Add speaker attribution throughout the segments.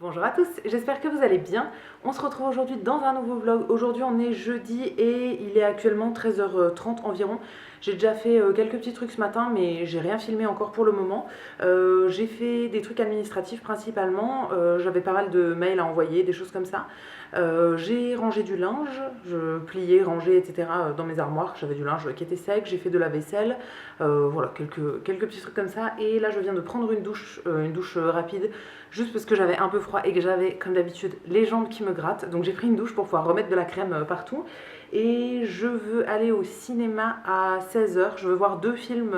Speaker 1: Bonjour à tous, j'espère que vous allez bien. On se retrouve aujourd'hui dans un nouveau vlog. Aujourd'hui on est jeudi et il est actuellement 13h30 environ. J'ai déjà fait quelques petits trucs ce matin mais j'ai rien filmé encore pour le moment. J'ai fait des trucs administratifs principalement. J'avais pas mal de mails à envoyer, des choses comme ça. J'ai rangé du linge, je pliais, rangeais, etc. dans mes armoires. J'avais du linge qui était sec, j'ai fait de la vaisselle. Voilà, quelques petits trucs comme ça. Et là je viens de prendre une douche rapide. Juste parce que j'avais un peu froid et que j'avais, comme d'habitude, les jambes qui me grattent. Donc j'ai pris une douche pour pouvoir remettre de la crème partout. Et je veux aller au cinéma à 16h. Je veux voir deux films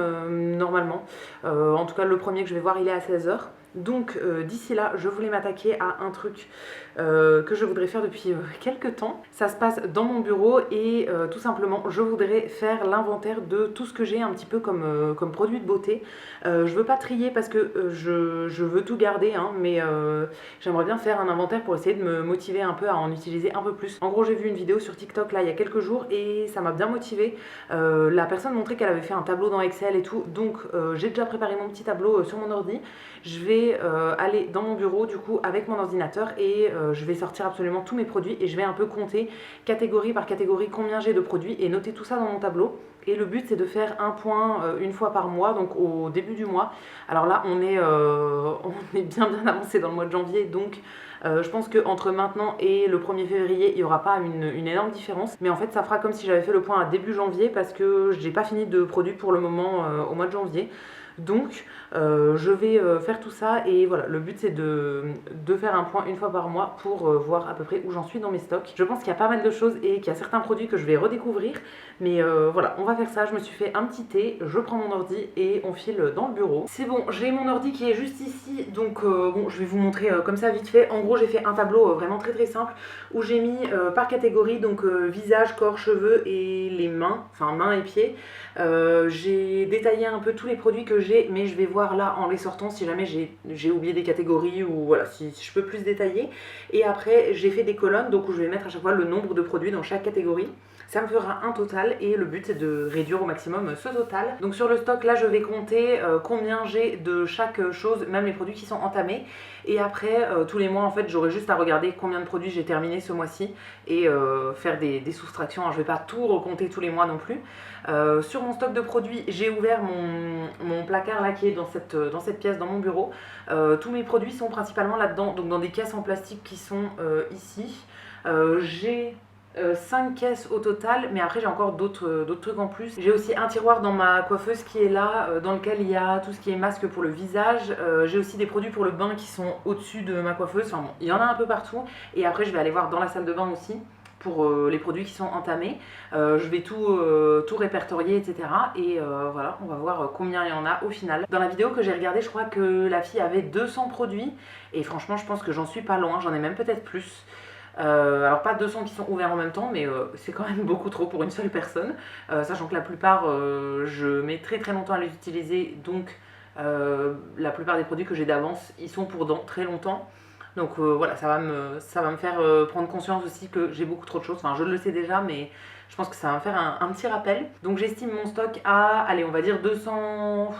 Speaker 1: normalement. En tout cas, le premier que je vais voir, il est à 16h. Donc d'ici là, je voulais m'attaquer à un truc que je voudrais faire depuis quelques temps. Ça se passe dans mon bureau et tout simplement, je voudrais faire l'inventaire de tout ce que j'ai un petit peu comme produit de beauté. Je veux pas trier parce que je veux tout garder, hein, mais j'aimerais bien faire un inventaire pour essayer de me motiver un peu à en utiliser un peu plus. En gros, j'ai vu une vidéo sur TikTok là il y a quelques jours et ça m'a bien motivée. La personne montrait qu'elle avait fait un tableau dans Excel et tout, donc j'ai déjà préparé mon petit tableau sur mon ordi. Je vais aller dans mon bureau du coup avec mon ordinateur et je vais sortir absolument tous mes produits et je vais un peu compter catégorie par catégorie combien j'ai de produits et noter tout ça dans mon tableau. Et le but c'est de faire un point une fois par mois, donc au début du mois. Alors là on est bien avancé dans le mois de janvier, donc je pense qu'entre maintenant et le 1er février il n'y aura pas une énorme différence. Mais en fait ça fera comme si j'avais fait le point à début janvier parce que j'ai pas fini de produits pour le moment au mois de janvier. Donc je vais faire tout ça et voilà, le but c'est de faire un point une fois par mois pour voir à peu près où j'en suis dans mes stocks. Je pense qu'il y a pas mal de choses et qu'il y a certains produits que je vais redécouvrir, mais voilà, on va faire ça. Je me suis fait un petit thé, je prends mon ordi et on file dans le bureau. C'est bon, j'ai mon ordi qui est juste ici, donc bon, je vais vous montrer comme ça vite fait. En gros, j'ai fait un tableau vraiment très simple où j'ai mis par catégorie, donc visage, corps, cheveux et les mains, enfin mains et pieds. J'ai détaillé un peu tous les produits que j'ai, mais je vais voir là en les sortant si jamais j'ai oublié des catégories ou voilà, si je peux plus détailler. Et après j'ai fait des colonnes, donc où je vais mettre à chaque fois le nombre de produits dans chaque catégorie. Ça me fera un total et le but c'est de réduire au maximum ce total. Donc sur le stock là je vais compter combien j'ai de chaque chose, même les produits qui sont entamés. Et après tous les mois en fait j'aurai juste à regarder combien de produits j'ai terminé ce mois-ci et faire des soustractions. Je vais pas tout recompter tous les mois non plus. Sur mon stock de produits, j'ai ouvert mon placard là qui est dans cette pièce dans mon bureau. Tous mes produits sont principalement là-dedans, donc dans des caisses en plastique qui sont ici. J'ai 5 caisses au total, mais après j'ai encore d'autres trucs en plus. J'ai aussi un tiroir dans ma coiffeuse qui est là, dans lequel il y a tout ce qui est masque pour le visage. J'ai aussi des produits pour le bain qui sont au-dessus de ma coiffeuse. Enfin bon, il y en a un peu partout. Et après je vais aller voir dans la salle de bain aussi pour les produits qui sont entamés. Je vais tout répertorier, etc. Et voilà, on va voir combien il y en a au final. Dans la vidéo que j'ai regardée, je crois que la fille avait 200 produits. Et franchement, je pense que j'en suis pas loin, j'en ai même peut-être plus. Alors pas 200 qui sont ouverts en même temps, mais c'est quand même beaucoup trop pour une seule personne. Sachant que la plupart, je mets très longtemps à les utiliser. Donc la plupart des produits que j'ai d'avance, ils sont pour dans très longtemps. Donc voilà, ça va me faire prendre conscience aussi que j'ai beaucoup trop de choses. Enfin, je le sais déjà, mais je pense que ça va me faire un petit rappel. Donc j'estime mon stock à, allez, on va dire 200...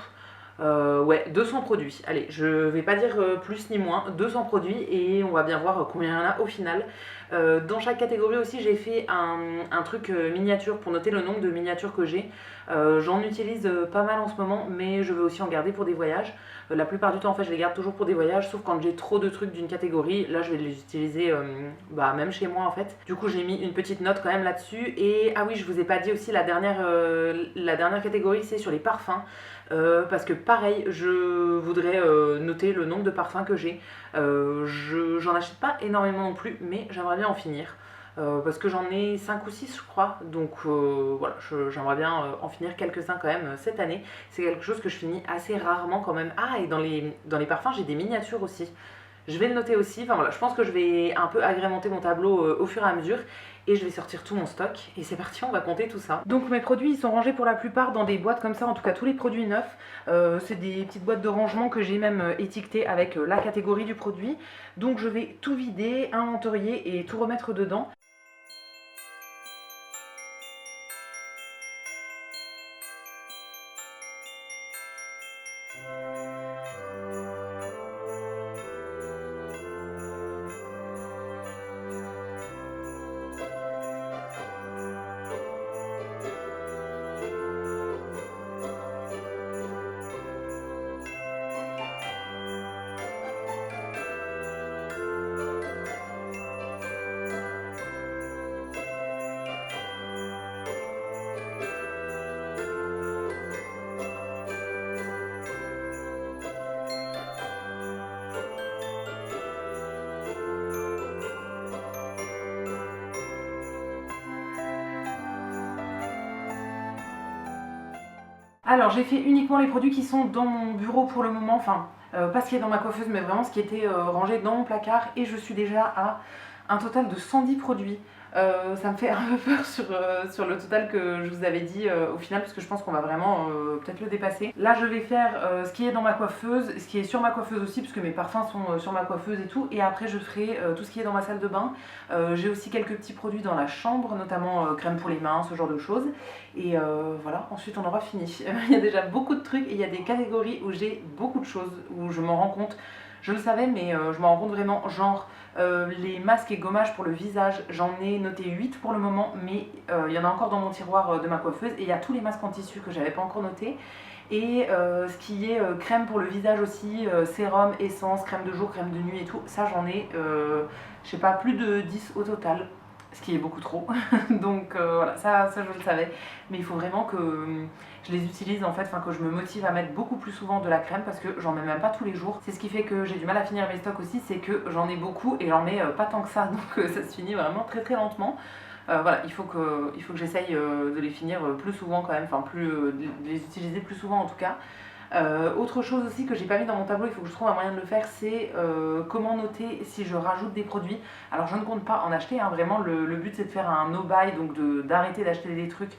Speaker 1: ouais, 200 produits. Allez, je vais pas dire plus ni moins, 200 produits et on va bien voir combien il y en a au final. Dans chaque catégorie aussi, j'ai fait un truc miniature pour noter le nombre de miniatures que j'ai. J'en utilise pas mal en ce moment, mais je veux aussi en garder pour des voyages. La plupart du temps, en fait, je les garde toujours pour des voyages, sauf quand j'ai trop de trucs d'une catégorie. Là, je vais les utiliser même chez moi, en fait. Du coup, j'ai mis une petite note quand même là-dessus. Et ah oui, je vous ai pas dit aussi, la dernière catégorie, c'est sur les parfums. Parce que pareil, je voudrais noter le nombre de parfums que j'ai. J'en achète pas énormément non plus, mais j'aimerais bien en finir. Parce que j'en ai 5 ou 6 je crois, donc voilà, j'aimerais bien en finir quelques-uns quand même cette année. C'est quelque chose que je finis assez rarement quand même. Ah, et dans les parfums j'ai des miniatures aussi. Je vais le noter aussi, enfin voilà, je pense que je vais un peu agrémenter mon tableau au fur et à mesure. Et je vais sortir tout mon stock, et c'est parti, on va compter tout ça. Donc mes produits, ils sont rangés pour la plupart dans des boîtes comme ça, en tout cas tous les produits neufs. C'est des petites boîtes de rangement que j'ai même étiquetées avec la catégorie du produit. Donc je vais tout vider, inventorier et tout remettre dedans. Alors j'ai fait uniquement les produits qui sont dans mon bureau pour le moment, enfin pas ce qui est dans ma coiffeuse mais vraiment ce qui était rangé dans mon placard, et je suis déjà à un total de 110 produits. Ça me fait un peu peur sur le total que je vous avais dit au final, parce que je pense qu'on va vraiment peut-être le dépasser. Là je vais faire ce qui est dans ma coiffeuse, ce qui est sur ma coiffeuse aussi, parce que mes parfums sont sur ma coiffeuse et tout, et après je ferai tout ce qui est dans ma salle de bain. J'ai aussi quelques petits produits dans la chambre, notamment crème pour les mains, ce genre de choses, et voilà, ensuite on aura fini. Il y a déjà beaucoup de trucs, et il y a des catégories où j'ai beaucoup de choses, où je m'en rends compte. Je le savais, mais je m'en rends compte vraiment, genre les masques et gommages pour le visage, j'en ai noté 8 pour le moment, mais il y en a encore dans mon tiroir de ma coiffeuse, et il y a tous les masques en tissu que j'avais pas encore notés, et ce qui est crème pour le visage aussi, sérum, essence, crème de jour, crème de nuit et tout, ça j'en ai, je sais pas, plus de 10 au total, ce qui est beaucoup trop. Donc voilà, ça je le savais, mais il faut vraiment que je les utilise en fait, enfin que je me motive à mettre beaucoup plus souvent de la crème, parce que j'en mets même pas tous les jours. C'est ce qui fait que j'ai du mal à finir mes stocks aussi, c'est que j'en ai beaucoup et j'en mets pas tant que ça, donc ça se finit vraiment très très lentement. Voilà, il faut que j'essaye de les finir plus souvent quand même, enfin de les utiliser plus souvent en tout cas. Autre chose aussi que j'ai pas mis dans mon tableau, il faut que je trouve un moyen de le faire, c'est comment noter si je rajoute des produits. Alors je ne compte pas en acheter, hein, vraiment le but c'est de faire un no-buy, donc d'arrêter d'acheter des trucs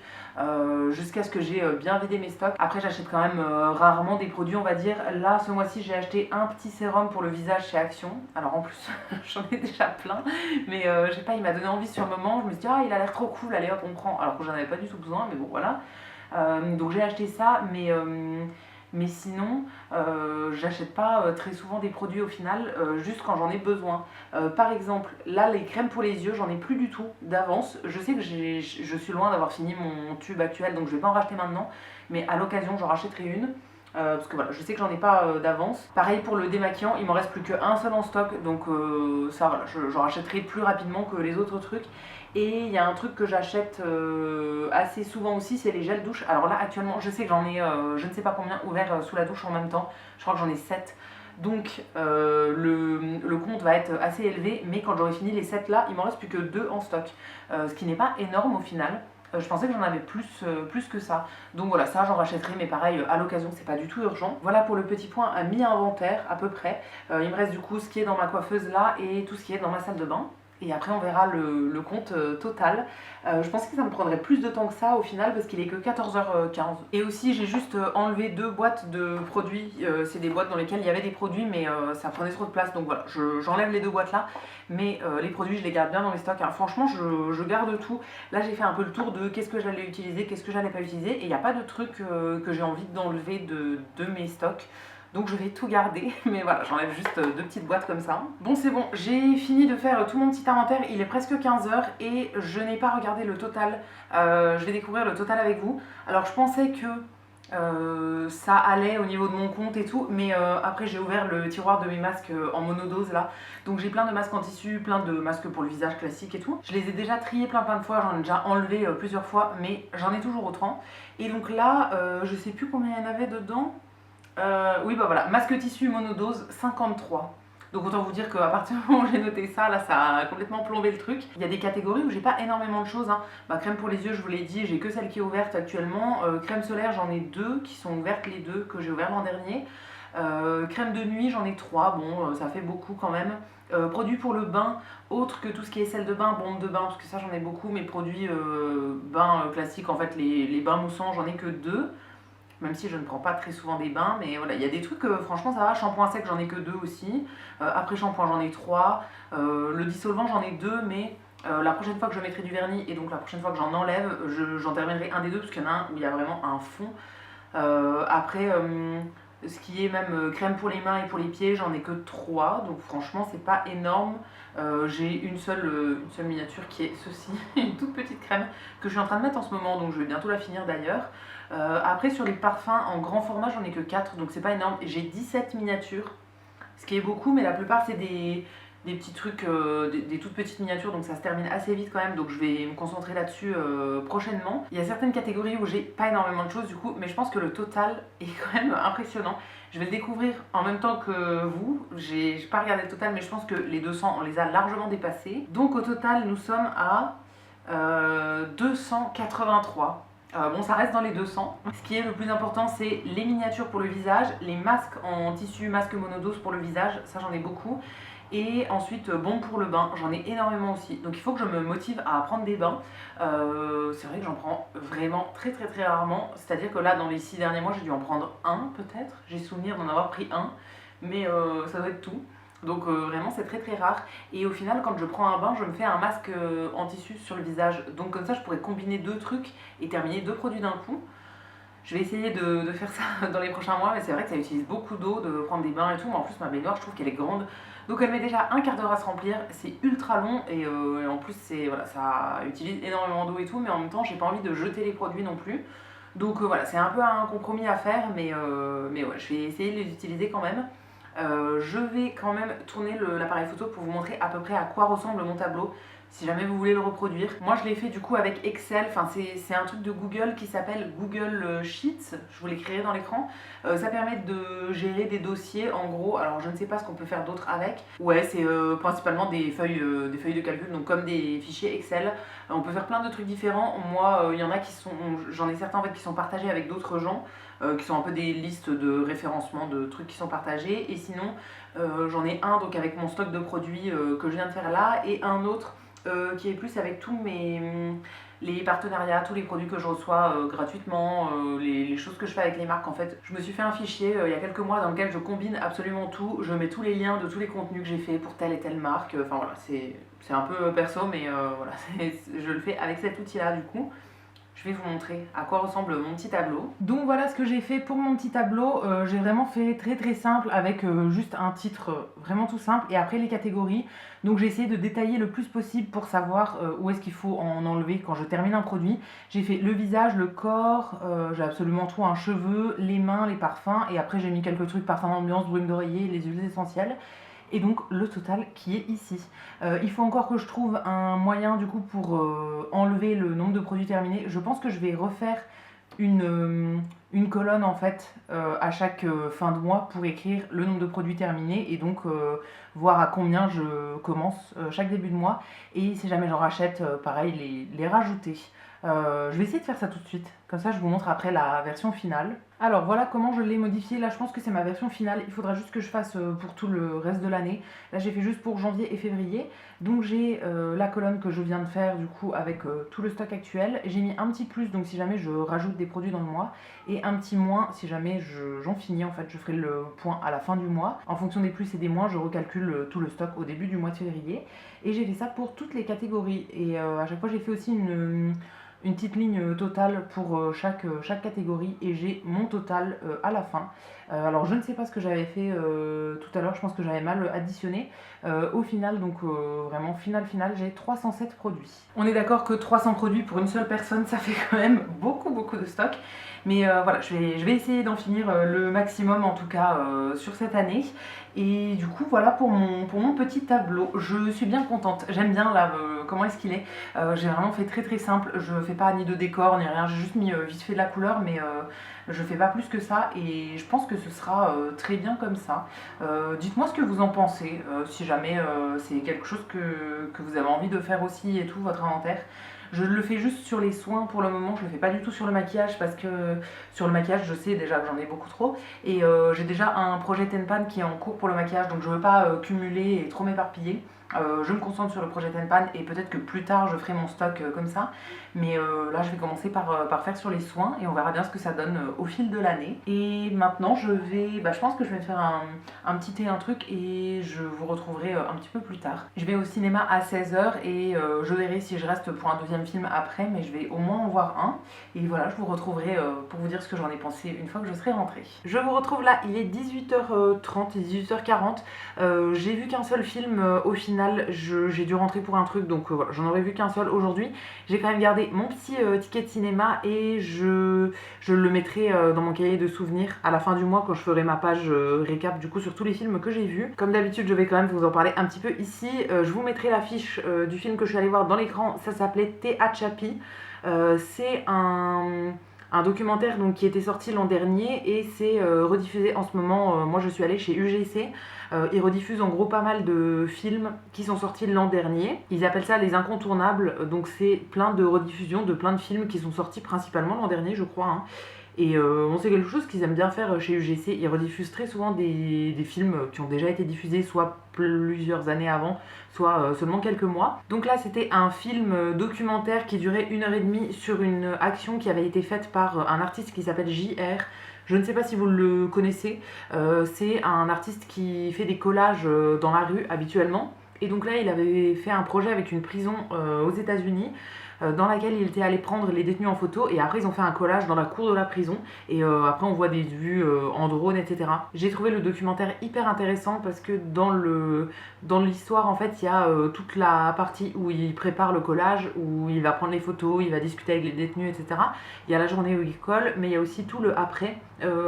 Speaker 1: jusqu'à ce que j'ai bien vidé mes stocks. Après j'achète quand même rarement des produits, on va dire. Là ce mois-ci j'ai acheté un petit sérum pour le visage chez Action. Alors en plus j'en ai déjà plein, mais je sais pas, il m'a donné envie sur le moment. Je me suis dit ah il a l'air trop cool, allez hop on prend, alors que j'en avais pas du tout besoin, mais bon voilà. Donc j'ai acheté ça, mais sinon, j'achète pas très souvent des produits au final, juste quand j'en ai besoin. Par exemple, là, les crèmes pour les yeux, j'en ai plus du tout d'avance. Je sais que je suis loin d'avoir fini mon tube actuel, donc je vais pas en racheter maintenant, mais à l'occasion, j'en rachèterai une. Parce que voilà, je sais que j'en ai pas d'avance. Pareil pour le démaquillant, il m'en reste plus qu'un seul en stock, donc ça voilà, j'en rachèterai plus rapidement que les autres trucs. Et il y a un truc que j'achète assez souvent aussi, c'est les gels douche. Alors là actuellement, je sais que j'en ai je ne sais pas combien ouverts sous la douche en même temps. Je crois que j'en ai 7. Donc le compte va être assez élevé, mais quand j'aurai fini les 7 là, il m'en reste plus que 2 en stock. Ce qui n'est pas énorme au final. Je pensais que j'en avais plus que ça. Donc voilà, ça j'en rachèterai, mais pareil, à l'occasion, c'est pas du tout urgent. Voilà pour le petit point à mi-inventaire, à peu près. Il me reste du coup ce qui est dans ma coiffeuse là et tout ce qui est dans ma salle de bain. Et après on verra le compte total. Je pensais que ça me prendrait plus de temps que ça au final, parce qu'il est que 14h15. Et aussi j'ai juste enlevé 2 boîtes de produits. C'est des boîtes dans lesquelles il y avait des produits, mais ça prenait trop de place. Donc voilà, j'enlève les 2 boîtes là. Mais les produits je les garde bien dans mes stocks, hein. Franchement je garde tout. Là j'ai fait un peu le tour de qu'est-ce que j'allais utiliser, qu'est-ce que j'allais pas utiliser. Et il n'y a pas de truc que j'ai envie d'enlever de mes stocks. Donc je vais tout garder, mais voilà, j'enlève juste 2 petites boîtes comme ça. Bon c'est bon, j'ai fini de faire tout mon petit inventaire, il est presque 15h et je n'ai pas regardé le total. Je vais découvrir le total avec vous. Alors je pensais que ça allait au niveau de mon compte et tout, mais après j'ai ouvert le tiroir de mes masques en monodose là. Donc j'ai plein de masques en tissu, plein de masques pour le visage classique et tout. Je les ai déjà triés plein de fois, j'en ai déjà enlevé plusieurs fois, mais j'en ai toujours autant. Et donc là, je sais plus combien il y en avait dedans. Oui bah voilà, masque tissu monodose 53. Donc autant vous dire qu'à partir du moment où j'ai noté ça, là ça a complètement plombé le truc. Il y a des catégories où j'ai pas énormément de choses, hein. Bah, crème pour les yeux, je vous l'ai dit, j'ai que celle qui est ouverte actuellement. Crème solaire, j'en ai 2 qui sont ouvertes, les 2 que j'ai ouvert l'an dernier. Crème de nuit, j'en ai 3, bon ça fait beaucoup quand même. Produits pour le bain, autres que tout ce qui est sel de bain, bombe de bain, parce que ça j'en ai beaucoup. Mes produits bain classiques, en fait les bains moussants, j'en ai que 2. Même si je ne prends pas très souvent des bains, mais voilà, il y a des trucs, franchement ça va. Shampoing sec, j'en ai que 2 aussi. Après shampoing, j'en ai 3. Le dissolvant, j'en ai 2, mais la prochaine fois que je mettrai du vernis, et donc la prochaine fois que j'en enlève, j'en terminerai un des 2, parce qu'il y en a un où il y a vraiment un fond. Après, ce qui est même crème pour les mains et pour les pieds, j'en ai que 3, donc franchement c'est pas énorme. J'ai une seule miniature qui est ceci, une toute petite crème que je suis en train de mettre en ce moment, donc je vais bientôt la finir d'ailleurs. Après sur les parfums en grand format, j'en ai que 4, donc c'est pas énorme. J'ai 17 miniatures, ce qui est beaucoup, mais la plupart c'est des petits trucs, des toutes petites miniatures, donc ça se termine assez vite quand même, donc je vais me concentrer là-dessus prochainement. Il y a certaines catégories où j'ai pas énormément de choses du coup, mais je pense que le total est quand même impressionnant. Je vais le découvrir en même temps que vous, j'ai pas regardé le total, mais je pense que les 200 on les a largement dépassés. Donc au total nous sommes à 283. Bon, ça reste dans les 200. Ce qui est le plus important, c'est les miniatures pour le visage, les masques en tissu, masque monodose pour le visage, ça j'en ai beaucoup. Et ensuite, bon pour le bain, j'en ai énormément aussi. Donc il faut que je me motive à prendre des bains. C'est vrai que j'en prends vraiment très très très rarement. C'est-à-dire que là, dans les 6 derniers mois, j'ai dû en prendre un peut-être. J'ai souvenir d'en avoir pris un, mais ça doit être tout. Donc vraiment c'est très très rare. Et au final quand je prends un bain je me fais un masque en tissu sur le visage. Donc comme ça je pourrais combiner 2 trucs et terminer 2 produits d'un coup. Je vais essayer de faire ça dans les prochains mois, mais c'est vrai que ça utilise beaucoup d'eau de prendre des bains et tout. Mais en plus ma baignoire je trouve qu'elle est grande. Donc elle met déjà un quart d'heure à se remplir, c'est ultra long et en plus voilà, ça utilise énormément d'eau et tout. Mais en même temps j'ai pas envie de jeter les produits non plus. Donc voilà, c'est un peu un compromis à faire, mais ouais, je vais essayer de les utiliser quand même. Je vais quand même tourner l'appareil photo pour vous montrer à peu près à quoi ressemble mon tableau, si jamais vous voulez le reproduire. Moi je l'ai fait du coup avec Excel, enfin c'est un truc de Google qui s'appelle Google Sheets, je vous l'écrirai dans l'écran. Ça permet de gérer des dossiers en gros, alors je ne sais pas ce qu'on peut faire d'autre avec. Ouais, c'est principalement des feuilles de calcul, donc comme des fichiers Excel. On peut faire plein de trucs différents. Moi il y en a qui sont, j'en ai certains en fait qui sont partagés avec d'autres gens. Qui sont un peu des listes de référencement de trucs qui sont partagés. Et sinon, j'en ai un donc avec mon stock de produits que je viens de faire là, et un autre qui est plus avec tous les partenariats, tous les produits que je reçois gratuitement, les choses que je fais avec les marques. En fait, je me suis fait un fichier il y a quelques mois dans lequel je combine absolument tout. Je mets tous les liens de tous les contenus que j'ai fait pour telle et telle marque. Enfin voilà, c'est un peu perso, mais voilà, je le fais avec cet outil-là du coup. Je vais vous montrer à quoi ressemble mon petit tableau. Donc voilà ce que j'ai fait pour mon petit tableau. J'ai vraiment fait très très simple avec juste un titre vraiment tout simple et après les catégories. Donc j'ai essayé de détailler le plus possible pour savoir où est-ce qu'il faut en enlever quand je termine un produit. J'ai fait le visage, le corps, j'ai absolument tout, un cheveu, les mains, les parfums et après j'ai mis quelques trucs parfums d'ambiance, brume d'oreiller, les huiles essentielles. Et donc le total qui est ici. Il faut encore que je trouve un moyen du coup pour enlever le nombre de produits terminés. Je pense que je vais refaire une colonne en fait à chaque fin de mois pour écrire le nombre de produits terminés et donc voir à combien je commence chaque début de mois. Et si jamais j'en rachète, pareil, les rajouter. Je vais essayer de faire ça tout de suite, comme ça je vous montre après la version finale. Alors voilà comment je l'ai modifié, là je pense que c'est ma version finale, il faudra juste que je fasse pour tout le reste de l'année. Là j'ai fait juste pour janvier et février, donc j'ai la colonne que je viens de faire du coup avec tout le stock actuel. J'ai mis un petit plus donc si jamais je rajoute des produits dans le mois, et un petit moins si jamais j'en finis, en fait je ferai le point à la fin du mois. En fonction des plus et des moins je recalcule tout le stock au début du mois de février. Et j'ai fait ça pour toutes les catégories et à chaque fois j'ai fait aussi une petite ligne totale pour chaque catégorie et j'ai mon total à la fin. Alors je ne sais pas ce que j'avais fait tout à l'heure, je pense que j'avais mal additionné. Au final, donc vraiment final, j'ai 307 produits. On est d'accord que 300 produits pour une seule personne, ça fait quand même beaucoup de stock. Mais voilà, je vais essayer d'en finir le maximum en tout cas sur cette année. Et du coup voilà pour mon petit tableau. Je suis bien contente, j'aime bien là comment est-ce qu'il est. J'ai vraiment fait très très simple, je fais pas ni de décor ni rien, j'ai juste mis vite fait de la couleur mais je fais pas plus que ça et je pense que ce sera très bien comme ça. Dites-moi ce que vous en pensez, si jamais c'est quelque chose que vous avez envie de faire aussi et tout, votre inventaire. Je le fais juste sur les soins pour le moment, je le fais pas du tout sur le maquillage parce que sur le maquillage je sais déjà que j'en ai beaucoup trop et j'ai déjà un projet Tenpan qui est en cours pour le maquillage donc je veux pas cumuler et trop m'éparpiller. Je me concentre sur le projet Tenpan et peut-être que plus tard je ferai mon stock comme ça. Mais là je vais commencer par faire sur les soins et on verra bien ce que ça donne au fil de l'année. Et maintenant je pense que je vais me faire un petit thé, un truc et je vous retrouverai un petit peu plus tard. Je vais au cinéma à 16h et je verrai si je reste pour un deuxième film après, mais je vais au moins en voir un. Et voilà, je vous retrouverai pour vous dire ce que j'en ai pensé une fois que je serai rentrée. Je vous retrouve là, il est 18h30 et 18h40. J'ai vu qu'un seul film au final. J'ai dû rentrer pour un truc donc voilà, j'en aurais vu qu'un seul aujourd'hui. J'ai quand même gardé mon petit ticket de cinéma et je le mettrai dans mon cahier de souvenirs à la fin du mois quand je ferai ma page récap du coup sur tous les films que j'ai vus. Comme d'habitude je vais quand même vous en parler un petit peu ici. Je vous mettrai l'affiche du film que je suis allée voir dans l'écran, ça s'appelait Te Hachapi. C'est un un documentaire donc, qui était sorti l'an dernier et c'est rediffusé en ce moment. Moi je suis allée chez UGC. Ils rediffusent en gros pas mal de films qui sont sortis l'an dernier. Ils appellent ça les incontournables, donc c'est plein de rediffusions de plein de films qui sont sortis principalement l'an dernier je crois. Hein. Et bon, c'est quelque chose qu'ils aiment bien faire chez UGC. Ils rediffusent très souvent des films qui ont déjà été diffusés soit plusieurs années avant, soit seulement quelques mois. Donc là, c'était un film documentaire qui durait 1h30 sur une action qui avait été faite par un artiste qui s'appelle JR. Je ne sais pas si vous le connaissez. C'est un artiste qui fait des collages dans la rue habituellement. Et donc là, il avait fait un projet avec une prison aux États-Unis dans laquelle il était allé prendre les détenus en photo et après ils ont fait un collage dans la cour de la prison et après on voit des vues en drone, etc. J'ai trouvé le documentaire hyper intéressant parce que dans l'histoire en fait il y a toute la partie où il prépare le collage, où il va prendre les photos, il va discuter avec les détenus, etc. Il y a la journée où il colle, mais il y a aussi tout le après.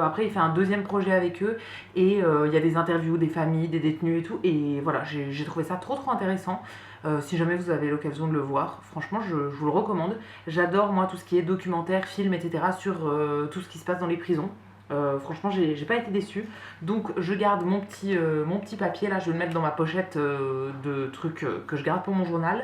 Speaker 1: Après il fait un deuxième projet avec eux et il y a des interviews des familles, des détenus et tout, et voilà, j'ai trouvé ça trop intéressant. Si jamais vous avez l'occasion de le voir, franchement je vous le recommande. J'adore moi tout ce qui est documentaire, film, etc. sur tout ce qui se passe dans les prisons. Franchement j'ai pas été déçue. Donc je garde mon petit papier là, je vais le mettre dans ma pochette de trucs que je garde pour mon journal.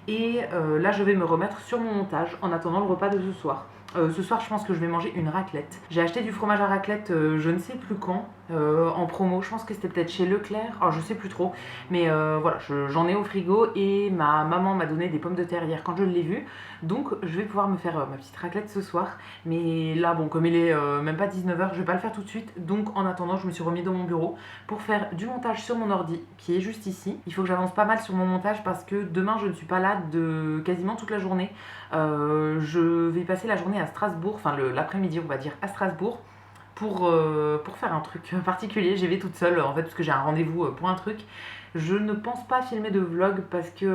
Speaker 1: Et là je vais me remettre sur mon montage en attendant le repas de ce soir. Ce soir je pense que je vais manger une raclette. J'ai acheté du fromage à raclette je ne sais plus quand, en promo, je pense que c'était peut-être chez Leclerc, alors je sais plus trop, mais voilà, j'en ai au frigo et ma maman m'a donné des pommes de terre hier quand je l'ai vu, donc je vais pouvoir me faire ma petite raclette ce soir. Mais là bon, comme il est même pas 19h, je vais pas le faire tout de suite, donc en attendant je me suis remis dans mon bureau pour faire du montage sur mon ordi qui est juste ici. Il faut que j'avance pas mal sur mon montage parce que demain je ne suis pas là de quasiment toute la journée. Je vais passer la journée à Strasbourg, enfin l'après-midi on va dire à Strasbourg pour faire un truc particulier. J'y vais toute seule en fait parce que j'ai un rendez-vous pour un truc. Je ne pense pas filmer de vlog parce que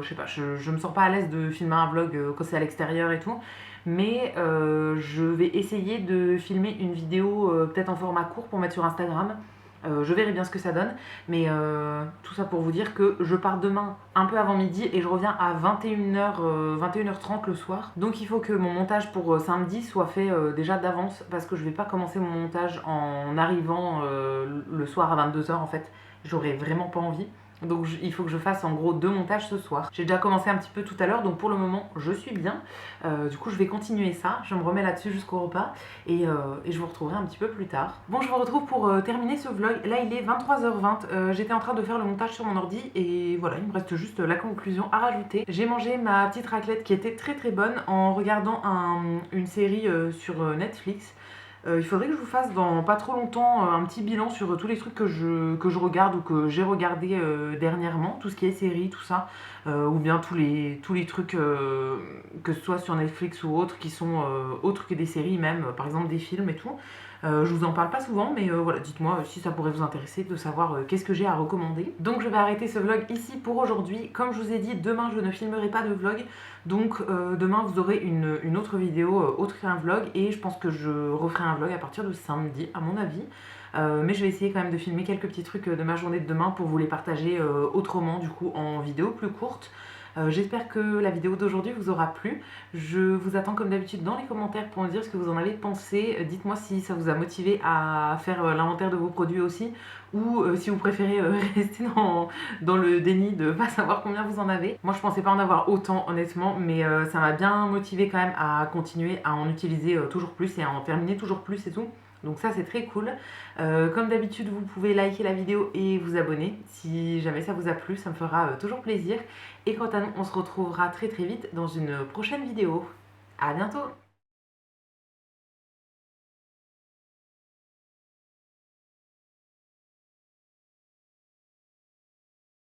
Speaker 1: je sais pas, je me sens pas à l'aise de filmer un vlog quand c'est à l'extérieur et tout. Mais je vais essayer de filmer une vidéo peut-être en format court pour mettre sur Instagram. Je verrai bien ce que ça donne, mais tout ça pour vous dire que je pars demain un peu avant midi et je reviens à 21h, 21h30 le soir. Donc il faut que mon montage pour samedi soit fait déjà d'avance parce que je vais pas commencer mon montage en arrivant le soir à 22h en fait. J'aurais vraiment pas envie. Donc il faut que je fasse en gros 2 montages ce soir. J'ai déjà commencé un petit peu tout à l'heure, donc pour le moment je suis bien. Du coup je vais continuer ça, je me remets là-dessus jusqu'au repas et je vous retrouverai un petit peu plus tard. Bon, je vous retrouve pour terminer ce vlog. Là il est 23h20, j'étais en train de faire le montage sur mon ordi et voilà, il me reste juste la conclusion à rajouter. J'ai mangé ma petite raclette qui était très bonne en regardant une série sur Netflix. Il faudrait que je vous fasse dans pas trop longtemps un petit bilan sur tous les trucs que je regarde ou que j'ai regardé dernièrement, tout ce qui est séries, tout ça, ou bien tous les trucs que ce soit sur Netflix ou autres qui sont autres que des séries même, par exemple des films et tout. Je vous en parle pas souvent, mais voilà, dites-moi si ça pourrait vous intéresser de savoir qu'est-ce que j'ai à recommander. Donc je vais arrêter ce vlog ici pour aujourd'hui. Comme je vous ai dit, demain je ne filmerai pas de vlog, donc demain vous aurez une autre vidéo autre qu'un vlog, et je pense que je referai un vlog à partir de samedi à mon avis. Mais je vais essayer quand même de filmer quelques petits trucs de ma journée de demain pour vous les partager autrement, du coup en vidéo plus courte. J'espère que la vidéo d'aujourd'hui vous aura plu. Je vous attends comme d'habitude dans les commentaires pour me dire ce que vous en avez pensé. Dites-moi si ça vous a motivé à faire l'inventaire de vos produits aussi, ou si vous préférez rester dans le déni de pas savoir combien vous en avez. Moi je pensais pas en avoir autant honnêtement, mais ça m'a bien motivé quand même à continuer à en utiliser toujours plus et à en terminer toujours plus et tout. Donc ça c'est très cool. Comme d'habitude vous pouvez liker la vidéo et vous abonner si jamais ça vous a plu, ça me fera toujours plaisir. Et quant à nous, on se retrouvera très vite dans une prochaine vidéo. À bientôt!